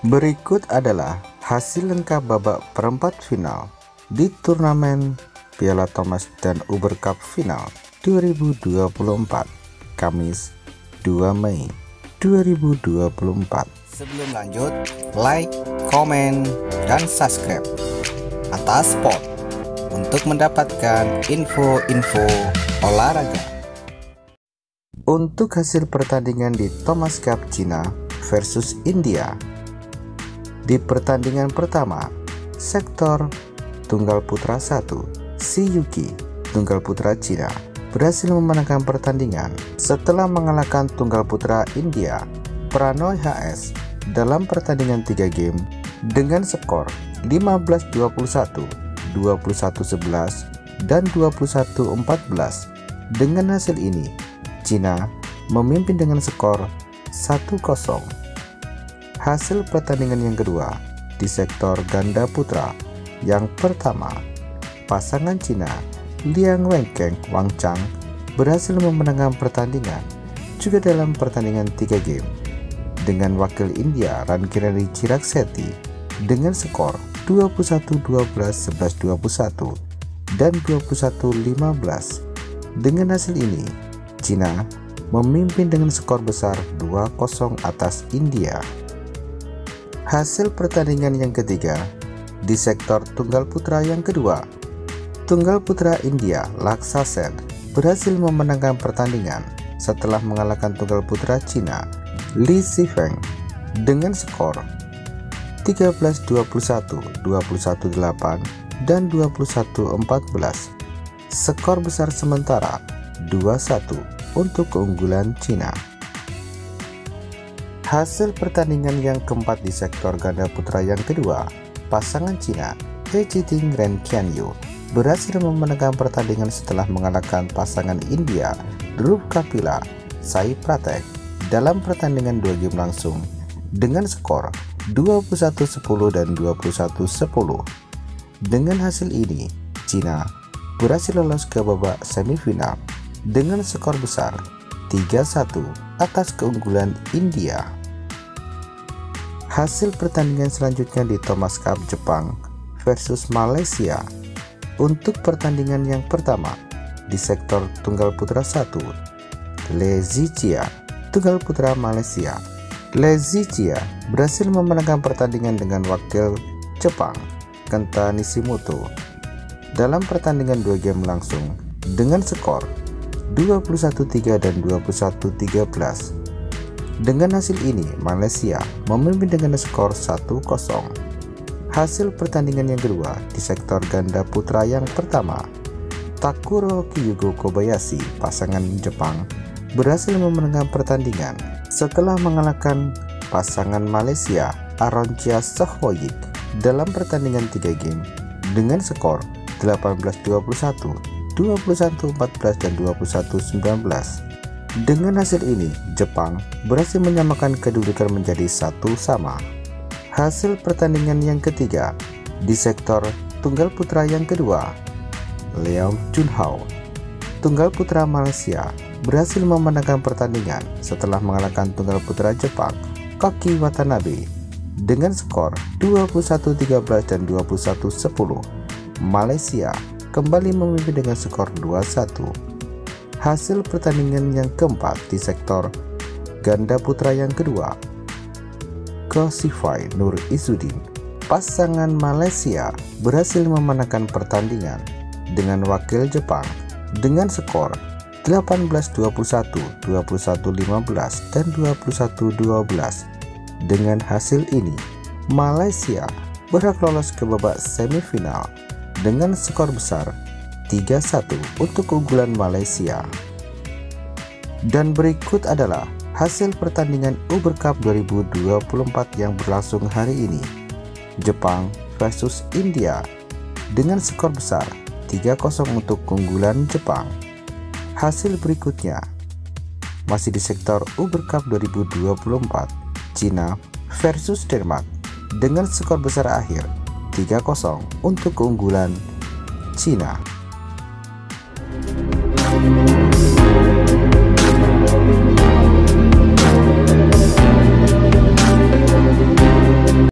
Berikut adalah hasil lengkap babak perempat final di turnamen Piala Thomas dan Uber Cup Final 2024, Kamis 2 Mei 2024. Sebelum lanjut, like, komen, dan subscribe atas sport untuk mendapatkan info-info olahraga. Untuk hasil pertandingan di Thomas Cup Cina versus India, di pertandingan pertama, sektor tunggal putra 1, Si Yuqi, tunggal putra Cina, berhasil memenangkan pertandingan setelah mengalahkan tunggal putra India, Pranoy HS, dalam pertandingan 3 game dengan skor 15-21, 21-11, dan 21-14. Dengan hasil ini, Cina memimpin dengan skor 1-0. Hasil pertandingan yang kedua di sektor ganda putra. Yang pertama, pasangan Cina Liang Weikeng Wang Chang berhasil memenangkan pertandingan juga dalam pertandingan 3 game dengan wakil India Rankireddy Chirag Shetty dengan skor 21-12, 11-21, dan 21-15. Dengan hasil ini, Cina memimpin dengan skor besar 2-0 atas India. Hasil pertandingan yang ketiga di sektor tunggal putra yang kedua, tunggal putra India Lakshya Sen berhasil memenangkan pertandingan setelah mengalahkan tunggal putra Cina Li Zhifeng dengan skor 13-21, 21-8, dan 21-14. Skor besar sementara 2-1 untuk keunggulan Cina. Hasil pertandingan yang keempat di sektor ganda putra yang kedua, pasangan Cina He Jiting Ren Qianyu berhasil memenangkan pertandingan setelah mengalahkan pasangan India Dhruv Kapila Sai Pratek dalam pertandingan 2 game langsung dengan skor 21-10 dan 21-10. Dengan hasil ini, Cina berhasil lolos ke babak semifinal dengan skor besar 3-1 atas keunggulan India. Hasil pertandingan selanjutnya di Thomas Cup Jepang versus Malaysia. Untuk pertandingan yang pertama di sektor tunggal putra 1, Le Zhijia, tunggal putra Malaysia. Le Zhijia berhasil memenangkan pertandingan dengan wakil Jepang Kenta Nishimoto dalam pertandingan 2 game langsung dengan skor 21-3 dan 21-13. Dengan hasil ini, Malaysia memimpin dengan skor 1-0. Hasil pertandingan yang kedua di sektor ganda putra yang pertama, Takuro Kyugo Kobayashi, pasangan Jepang, berhasil memenangkan pertandingan setelah mengalahkan pasangan Malaysia Aroncia Sohwoyik dalam pertandingan 3 game dengan skor 18-21, 21-14, dan 21-19. Dengan hasil ini, Jepang berhasil menyamakan kedudukan menjadi 1-1. Hasil pertandingan yang ketiga di sektor tunggal putra yang kedua, Leong Junhao, tunggal putra Malaysia, berhasil memenangkan pertandingan setelah mengalahkan tunggal putra Jepang Koki Watanabe dengan skor 21-13 dan 21-10. Malaysia kembali memimpin dengan skor 2-1. Hasil pertandingan yang keempat di sektor ganda putra yang kedua, Kosifai Nur Izzuddin, pasangan Malaysia, berhasil memenangkan pertandingan dengan wakil Jepang dengan skor 18-21, 21-15, dan 21-12. Dengan hasil ini, Malaysia berhak lolos ke babak semifinal dengan skor besar 3-1 untuk keunggulan Malaysia. Dan berikut adalah hasil pertandingan Uber Cup 2024 yang berlangsung hari ini. Jepang versus India dengan skor besar 3-0 untuk keunggulan Jepang. Hasil berikutnya masih di sektor Uber Cup 2024, Cina versus Denmark dengan skor besar akhir 3-0 untuk keunggulan Cina.